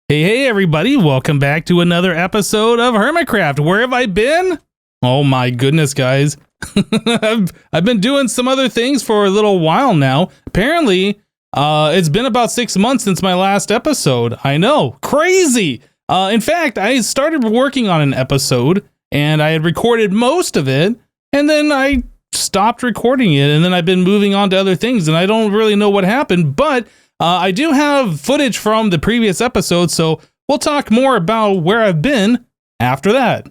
Hey everybody, welcome back to another episode of HermitCraft. Where have I been? Oh my goodness, guys. I've been doing some other things for a little while now. Apparently, it's been about 6 months since my last episode. I know, crazy. In fact, I started working on an episode and I had recorded most of it and then I stopped recording it and then I've been moving on to other things and I don't really know what happened, but I do have footage from the previous episode, so we'll talk more about where I've been after that.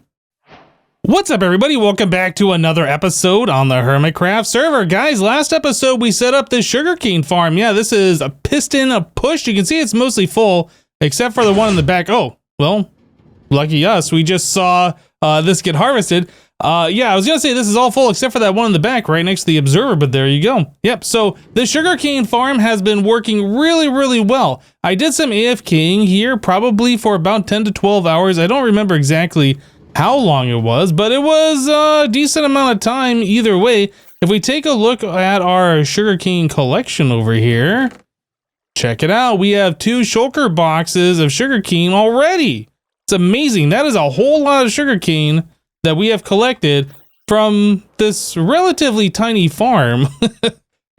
What's up, everybody? Welcome back to another episode on the HermitCraft server. Guys, last episode we set up this sugarcane farm. Yeah, this is a piston, a push. You can see it's mostly full, except for the one in the back. Oh, well, lucky us. We just saw this get harvested. Yeah, I was gonna say this is all full except for that one in the back right next to the observer, but there you go. Yep, so the sugarcane farm has been working really well. I did some AFKing here probably for about 10 to 12 hours. I don't remember exactly how long it was, but it was a decent amount of time either way. If we take a look at our sugarcane collection over here, check it out. We have 2 shulker boxes of sugarcane already. It's amazing. That is a whole lot of sugarcane that we have collected from this relatively tiny farm.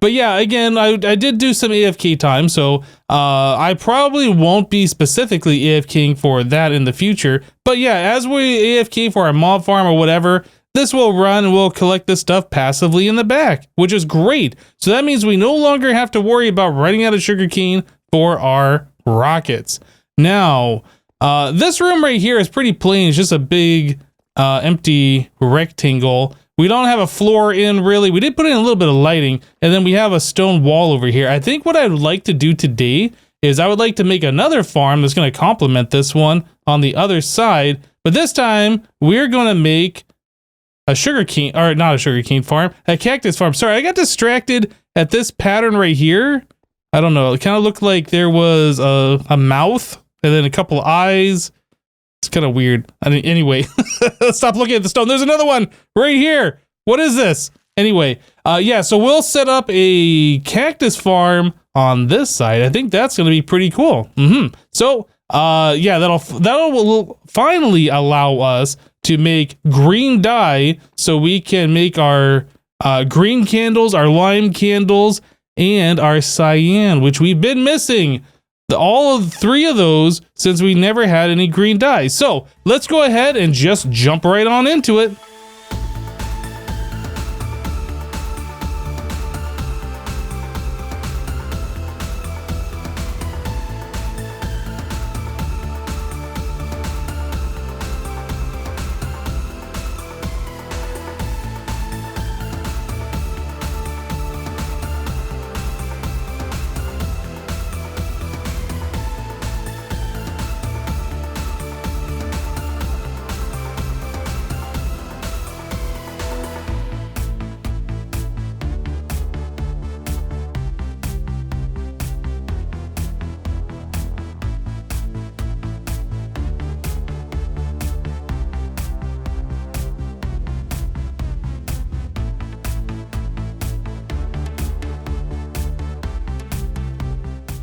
But yeah, again, I did do some AFK time, so I probably won't be specifically AFKing for that in the future. But yeah, as we AFK for our mob farm or whatever, this will run and we'll collect this stuff passively in the back, which is great. So that means we no longer have to worry about running out of sugarcane for our rockets. Now, this room right here is pretty plain. It's just a big empty rectangle. We don't have a floor in really. We did put in a little bit of lighting, and then we have a stone wall over here. I think what I would like to do today is I would like to make another farm that's going to complement this one on the other side, but this time we're going to make a sugarcane, or not a sugarcane farm, a cactus farm. Sorry, I got distracted at this pattern right here. I don't know, it kind of looked like there was a mouth and then a couple of eyes. It's kind of weird. Anyway, stop looking at the stone. There's another one right here. What is this? Anyway, yeah, so we'll set up a cactus farm on this side. I think that's going to be pretty cool. So, yeah, that'll finally allow us to make green dye so we can make our green candles, our lime candles, and our cyan, which we've been missing. All of 3 of those since we never had any green dye. So let's go ahead and just jump right on into it.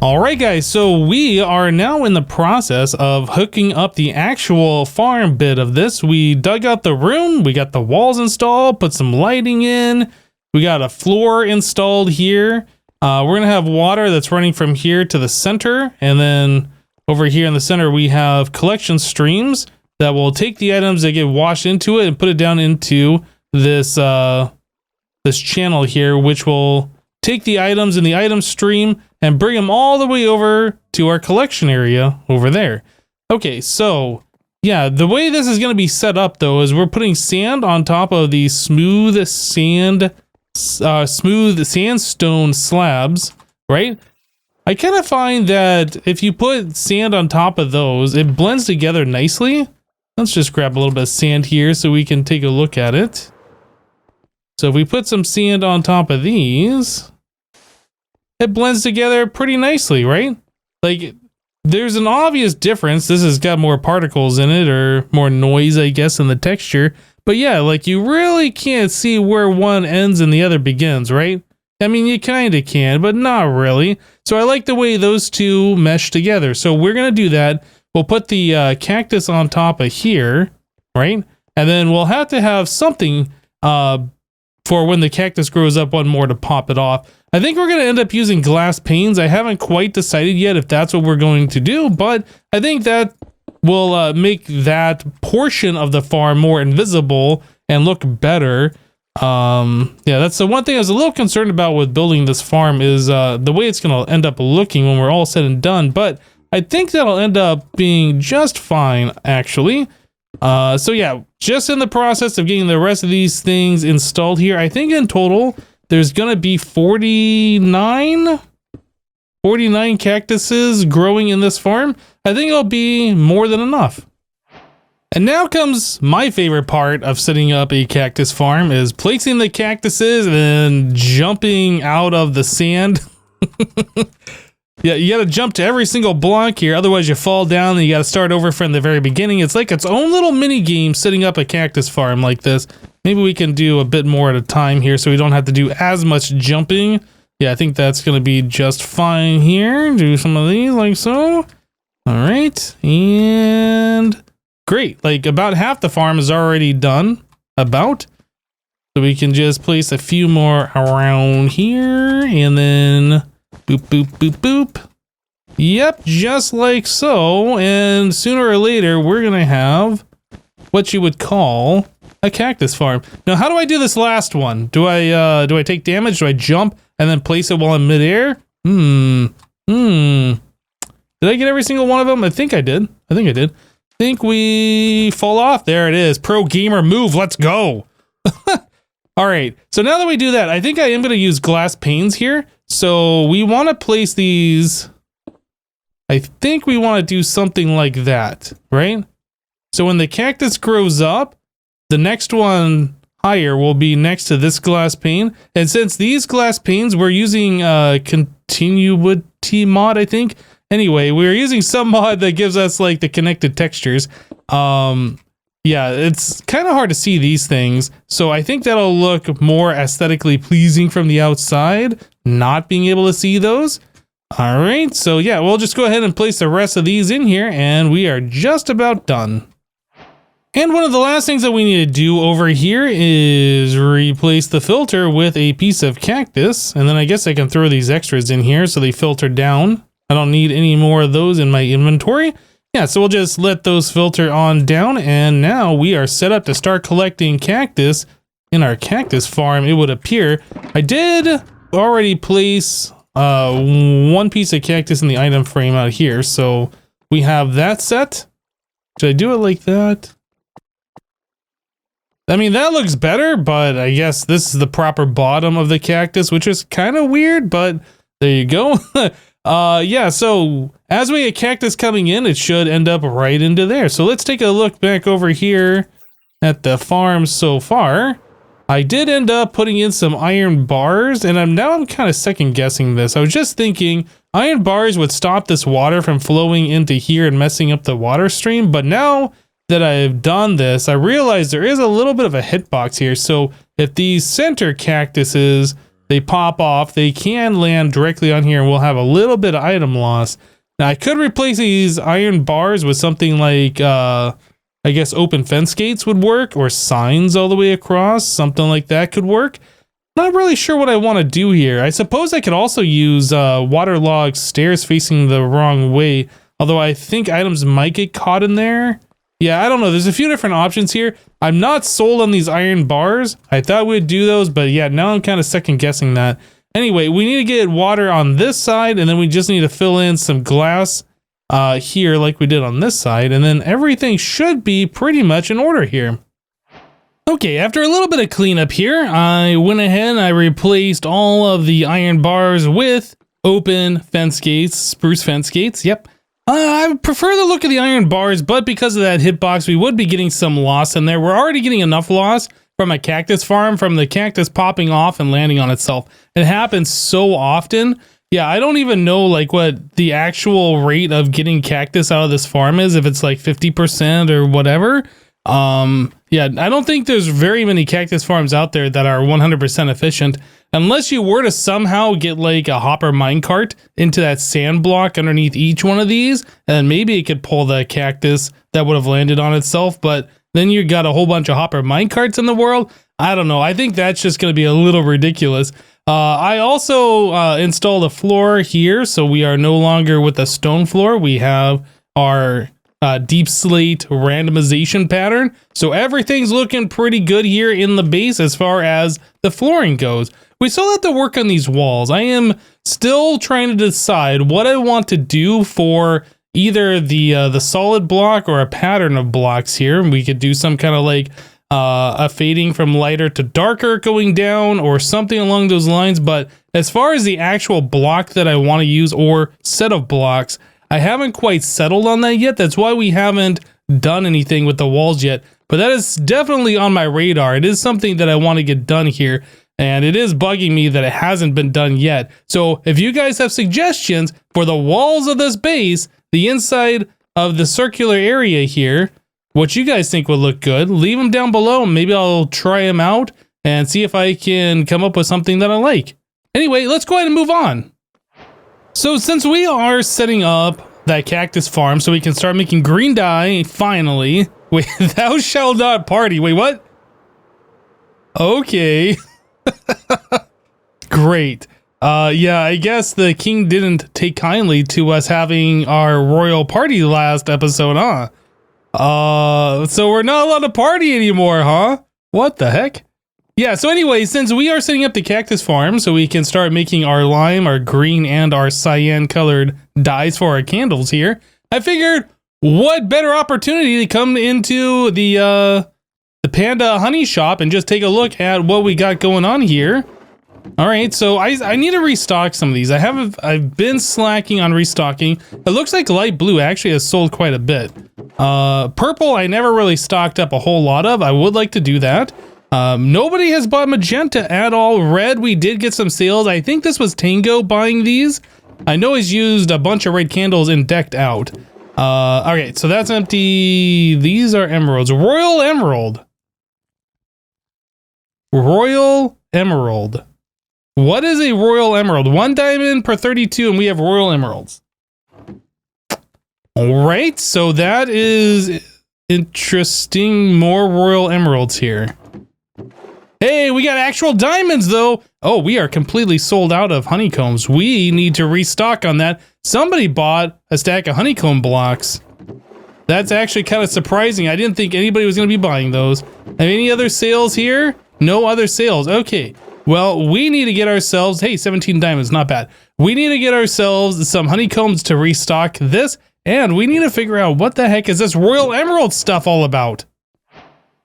Alright guys, so we are now in the process of hooking up the actual farm bit of this. We dug out the room, we got the walls installed, put some lighting in, we got a floor installed here. We're going to have water that's running from here to the center, and then over here in the center we have collection streams that will take the items that get washed into it and put it down into this, this channel here, which will take the items in the item stream and bring them all the way over to our collection area over there. Okay, so yeah, the way this is going to be set up though is we're putting sand on top of these smooth sandstone slabs, right? I kind of find that if you put sand on top of those, it blends together nicely. Let's just grab a little bit of sand here so we can take a look at it. So if we put some sand on top of these, it blends together pretty nicely, right? Like, there's an obvious difference. This has got more particles in it, or more noise, I guess, in the texture. But yeah, like, you really can't see where one ends and the other begins, right? I mean, you kind of can, but not really. So I like the way those two mesh together. So we're going to do that. we'll put the cactus on top of here, right? And then we'll have to have something for when the cactus grows up one more to pop it off. I think we're going to end up using glass panes. I haven't quite decided yet if that's what we're going to do, but I think that will make that portion of the farm more invisible and look better. Yeah, that's the one thing I was a little concerned about with building this farm is the way it's going to end up looking when we're all said and done, but I think that'll end up being just fine, actually. So yeah, just in the process of getting the rest of these things installed here. I think in total, there's going to be 49 cactuses growing in this farm. I think it'll be more than enough. And now comes my favorite part of setting up a cactus farm is placing the cactuses and then jumping out of the sand. Yeah, you got to jump to every single block here, otherwise you fall down and you got to start over from the very beginning. It's like its own little mini game setting up a cactus farm like this. Maybe we can do a bit more at a time here so we don't have to do as much jumping. Yeah, I think that's going to be just fine here. Do some of these like so. All right, and great. Like about half the farm is already done, about. So we can just place a few more around here and then boop, boop, boop, boop. Yep, just like so. And sooner or later, we're going to have what you would call a cactus farm. Now, how do I do this last one? Do I take damage? Do I jump and then place it while in midair? Did I get every single one of them? I think I did. I think we fall off. There it is. Pro gamer move. Let's go. All right. So now that we do that, I think I am going to use glass panes here. So we want to place these. I think we want to do something like that, right? So when the cactus grows up, the next one higher will be next to this glass pane. And since these glass panes, we're using continuity mod, I think. Anyway, we're using some mod that gives us like the connected textures. Yeah, it's kind of hard to see these things. So I think that'll look more aesthetically pleasing from the outside, not being able to see those. All right, so yeah, we'll just go ahead and place the rest of these in here and we are just about done. And one of the last things that we need to do over here is replace the filter with a piece of cactus. And then I guess I can throw these extras in here so they filter down. I don't need any more of those in my inventory. Yeah, so we'll just let those filter on down. And now we are set up to start collecting cactus in our cactus farm, it would appear. I did already place one piece of cactus in the item frame out here. So we have that set. Should I do it like that? I mean, that looks better, but I guess this is the proper bottom of the cactus, which is kind of weird, but there you go. Yeah, so as we get cactus coming in, it should end up right into there. So let's take a look back over here at the farm so far. I did end up putting in some iron bars, and I'm kind of second guessing this. I was just thinking iron bars would stop this water from flowing into here and messing up the water stream, but now that I've done this, I realize there is a little bit of a hitbox here. So if these center cactuses, they pop off, they can land directly on here and we'll have a little bit of item loss. Now I could replace these iron bars with something like, I guess open fence gates would work, or signs all the way across, something like that could work. Not really sure what I want to do here. I suppose I could also use waterlogged stairs facing the wrong way, although I think items might get caught in there. Yeah, I don't know. There's a few different options here. I'm not sold on these iron bars. I thought we'd do those, but yeah, now I'm kind of second guessing that. Anyway, we need to get water on this side, and then we just need to fill in some glass here like we did on this side, and then everything should be pretty much in order here. Okay, after a little bit of cleanup here, I went ahead and I replaced all of the iron bars with open fence gates, spruce fence gates, yep. I prefer the look of the iron bars, but because of that hitbox, we would be getting some loss in there. We're already getting enough loss from a cactus farm, from the cactus popping off and landing on itself. It happens so often. Yeah, I don't even know like what the actual rate of getting cactus out of this farm is, if it's like 50% or whatever. Yeah, I don't think there's very many cactus farms out there that are 100% efficient. unless you were to somehow get like a hopper minecart into that sand block underneath each one of these, and maybe it could pull the cactus that would have landed on itself, but then you got a whole bunch of hopper minecarts in the world. I don't know. I think that's just going to be a little ridiculous. I also installed a floor here, so we are no longer with a stone floor. We have our deep slate randomization pattern. So everything's looking pretty good here in the base as far as the flooring goes. We still have to work on these walls. I am still trying to decide what I want to do for either the solid block or a pattern of blocks here. We could do some kind of like a fading from lighter to darker going down or something along those lines. But as far as the actual block that I want to use or set of blocks, I haven't quite settled on that yet. That's why we haven't done anything with the walls yet. But that is definitely on my radar. It is something that I want to get done here. And it is bugging me that it hasn't been done yet. So if you guys have suggestions for the walls of this base, the inside of the circular area here, what you guys think would look good, leave them down below and maybe I'll try them out and see if I can come up with something that I like. Anyway, let's go ahead and move on. So since we are setting up that cactus farm so we can start making green dye, finally. Wait, thou shalt not party. Wait, what? Okay. Great. Yeah, I guess the king didn't take kindly to us having our royal party last episode, huh? So we're not allowed to party anymore, huh? What the heck? Yeah, so anyway, since we are setting up the cactus farm so we can start making our lime, our green, and our cyan colored dyes for our candles here, I figured what better opportunity to come into the Panda Honey Shop and just take a look at what we got going on here. All right, so I need to restock some of these. I've been slacking on restocking. It looks like light blue actually has sold quite a bit. Purple I never really stocked up a whole lot of. I would like to do that. Nobody has bought magenta at all. Red, we did get some sales. I think this was Tango buying these. I know he's used a bunch of red candles and decked out. All right, so that's empty. These are emeralds. Royal Emerald. Royal Emerald. What is a Royal Emerald? 1 diamond per 32, and we have Royal Emeralds. All right, so that is interesting. More Royal Emeralds here. Hey, we got actual diamonds, though. Oh, we are completely sold out of honeycombs. We need to restock on that. Somebody bought a stack of honeycomb blocks. That's actually kind of surprising. I didn't think anybody was going to be buying those. Have any other sales here? No other sales. Okay. Well, we need to get ourselves, hey, 17 diamonds, not bad. We need to get ourselves some honeycombs to restock this, and we need to figure out what the heck is this Royal Emerald stuff all about.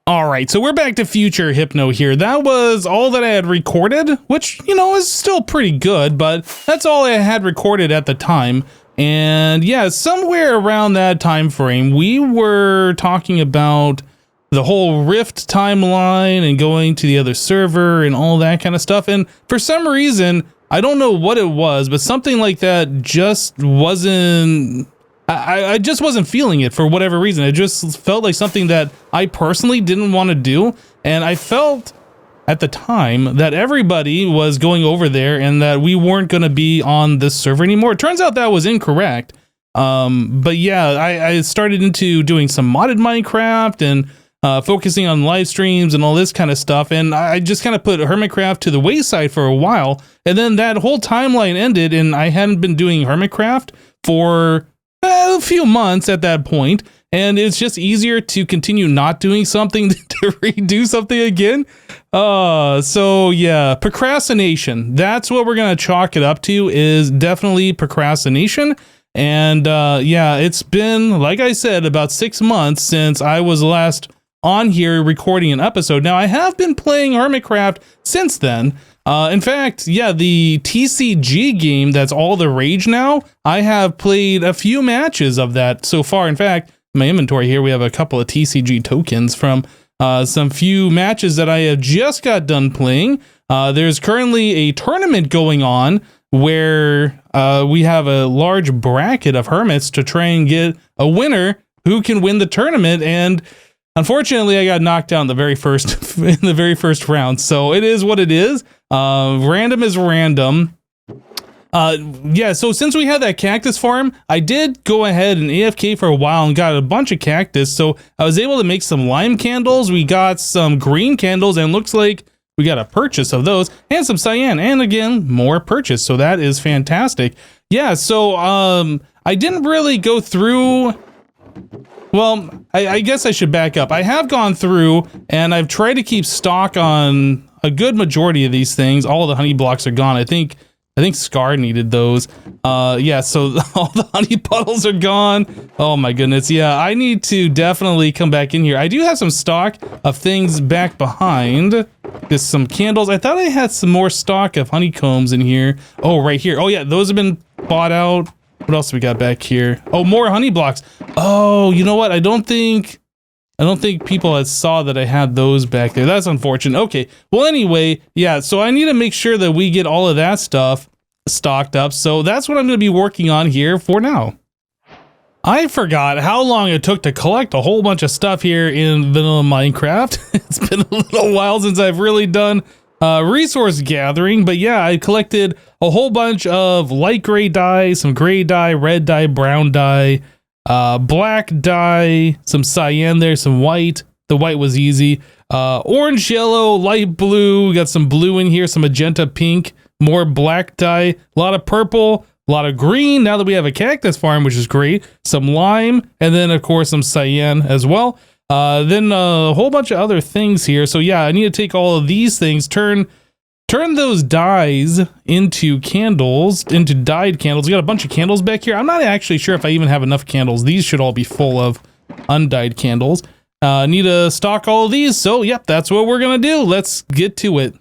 All right, so we're back to future Hypno here. That was all that I had recorded, which, you know, is still pretty good, but that's all I had recorded at the time. And yeah, somewhere around that time frame, we were talking about the whole Rift timeline and going to the other server and all that kind of stuff. And for some reason, I don't know what it was, but something like that just wasn't... I just wasn't feeling it for whatever reason. It just felt like something that I personally didn't want to do. And I felt at the time that everybody was going over there and that we weren't going to be on this server anymore. It turns out that was incorrect. But yeah, I started into doing some modded Minecraft and focusing on live streams and all this kind of stuff. And I just kind of put HermitCraft to the wayside for a while. And then that whole timeline ended and I hadn't been doing HermitCraft for a few months at that point, and it's just easier to continue not doing something to redo something again. So yeah, procrastination. That's what we're gonna chalk it up to, is definitely procrastination. And yeah, it's been, like I said, about 6 months since I was last on here recording an episode. Now I have been playing HermitCraft since then. In fact, yeah, the TCG game that's all the rage now, I have played a few matches of that so far. In fact, in my inventory here, we have a couple of TCG tokens from some few matches that I have just got done playing. There's currently a tournament going on where we have a large bracket of hermits to try and get a winner who can win the tournament. And unfortunately, I got knocked down in the very first round. So it is what it is. Random is random. Yeah, so since we had that cactus farm, I did go ahead and AFK for a while and got a bunch of cactus. So I was able to make some lime candles. We got some green candles, and looks like we got a purchase of those, and some cyan, and again, more purchase. So that is fantastic. Yeah, so I didn't really go through. Well, I guess I should back up. I have gone through and I've tried to keep stock on a good majority of these things. All of the honey blocks are gone. I think Scar needed those. Yeah, so all the honey puddles are gone. Oh my goodness. Yeah, I need to definitely come back in here. I do have some stock of things back behind. Just some candles. I thought I had some more stock of honeycombs in here. Oh, right here. Oh yeah, those have been bought out. What else we got back here? Oh, more honey blocks. Oh, you know what? I don't think people had saw that I had those back there. That's unfortunate. Okay. Well, anyway, yeah, so I need to make sure that we get all of that stuff stocked up. So that's what I'm going to be working on here for now. I forgot how long it took to collect a whole bunch of stuff here in vanilla Minecraft. It's been a little while since I've really done resource gathering, but yeah, I collected a whole bunch of light gray dye, some gray dye, red dye, brown dye, black dye, some cyan there, some white. The white was easy. Orange, yellow, light blue. We got some blue in here, some magenta, pink, more black dye, a lot of purple, a lot of green. Now that we have a cactus farm, which is great, some lime, and then of course some cyan as well. Then a whole bunch of other things here. So yeah, I need to take all of these things, turn those dyes into candles, into dyed candles. We got a bunch of candles back here. I'm not actually sure if I even have enough candles. These should all be full of undyed candles. Need to stock all of these. So yep, that's what we're gonna do. Let's get to it.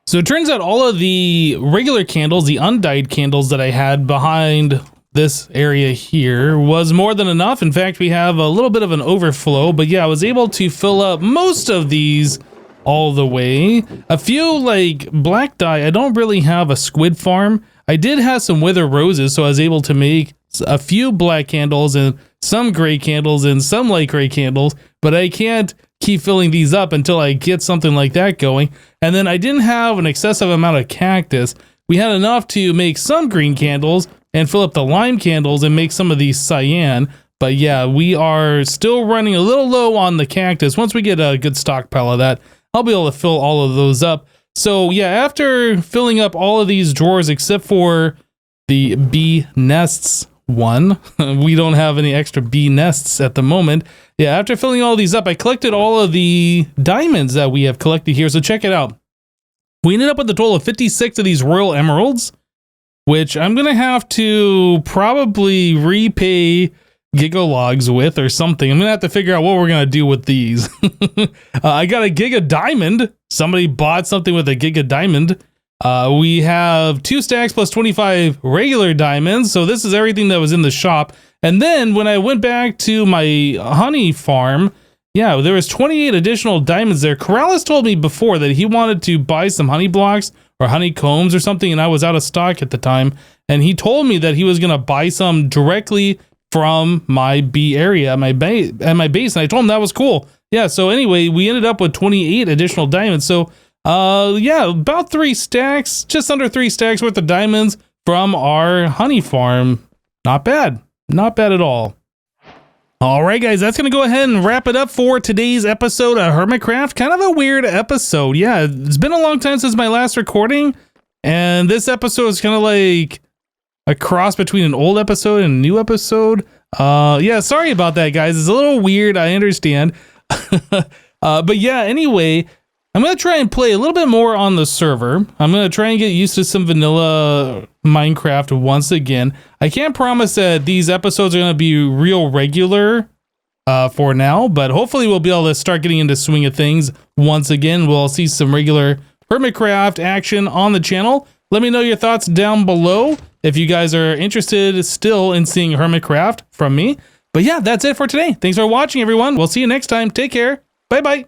So it turns out all of the regular candles, the undyed candles that I had behind this area here was more than enough. In fact, we have a little bit of an overflow, but yeah, I was able to fill up most of these all the way. A few like black dye, I don't really have a squid farm. I did have some wither roses, so I was able to make a few black candles and some gray candles and some light gray candles, but I can't keep filling these up until I get something like that going. And then I didn't have an excessive amount of cactus. We had enough to make some green candles and fill up the lime candles and make some of these cyan. But yeah, we are still running a little low on the cactus. Once we get a good stockpile of that, I'll be able to fill all of those up. So yeah, after filling up all of these drawers except for the bee nests one, we don't have any extra bee nests at the moment. Yeah, after filling all these up, I collected all of the diamonds that we have collected here. So check it out. We ended up with a total of 56 of these royal emeralds, which I'm going to have to probably repay Gigalogs with or something. I'm going to have to figure out what we're going to do with these. I got a Giga Diamond. Somebody bought something with a Giga Diamond. We have 2 stacks plus 25 regular diamonds. So this is everything that was in the shop. And then when I went back to my honey farm, yeah, there was 28 additional diamonds there. Corrales told me before that he wanted to buy some honey blocks or honeycombs or something, and I was out of stock at the time. And he told me that he was going to buy some directly from my bee area at my base. And I told him that was cool. Yeah, so anyway, we ended up with 28 additional diamonds. So yeah, about 3 stacks, just under 3 stacks worth of diamonds from our honey farm. Not bad. Not bad at all. All right, guys, that's going to go ahead and wrap it up for today's episode of HermitCraft. Kind of a weird episode. Yeah, it's been a long time since my last recording, and this episode is kind of like a cross between an old episode and a new episode. Yeah, sorry about that, guys. It's a little weird, I understand. But yeah, anyway, I'm going to try and play a little bit more on the server. I'm going to try and get used to some vanilla Minecraft once again. I can't promise that these episodes are going to be real regular for now, but hopefully we'll be able to start getting into swing of things once again. We'll see some regular HermitCraft action on the channel. Let me know your thoughts down below if you guys are interested still in seeing HermitCraft from me. But yeah, that's it for today. Thanks for watching, everyone. We'll see you next time. Take care. Bye-bye.